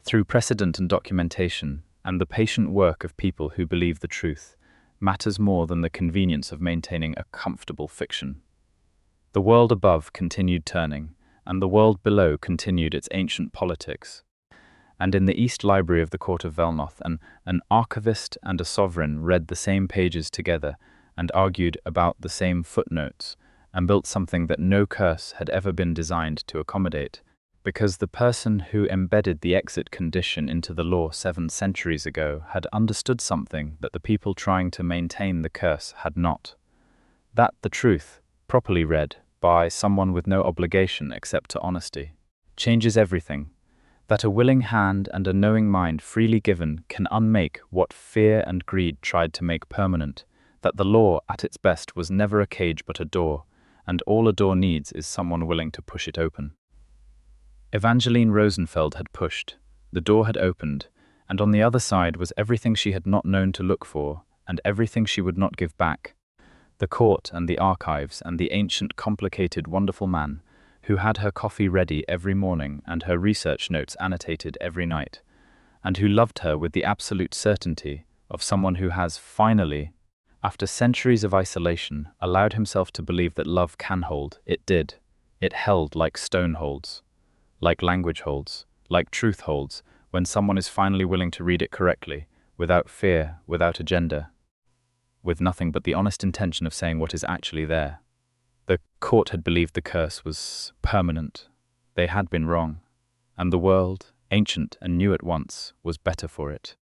through precedent and documentation, and the patient work of people who believe the truth matters more than the convenience of maintaining a comfortable fiction. The world above continued turning, and the world below continued its ancient politics. And in the East Library of the Court of Velnoth, an archivist and a sovereign read the same pages together and argued about the same footnotes, and built something that no curse had ever been designed to accommodate, because the person who embedded the exit condition into the law 7 centuries ago had understood something that the people trying to maintain the curse had not. That the truth, properly read by someone with no obligation except to honesty, changes everything. That a willing hand and a knowing mind freely given can unmake what fear and greed tried to make permanent. That the law, at its best, was never a cage but a door, and all a door needs is someone willing to push it open. Evangeline Rosenfeld had pushed. The door had opened, and on the other side was everything she had not known to look for, and everything she would not give back. The court and the archives and the ancient, complicated, wonderful man, who had her coffee ready every morning and her research notes annotated every night, and who loved her with the absolute certainty of someone who has, finally, after centuries of isolation, allowed himself to believe that love can hold. It did. It held like stone holds, like language holds, like truth holds, when someone is finally willing to read it correctly, without fear, without agenda, with nothing but the honest intention of saying what is actually there. The court had believed the curse was permanent. They had been wrong, and the world, ancient and new at once, was better for it.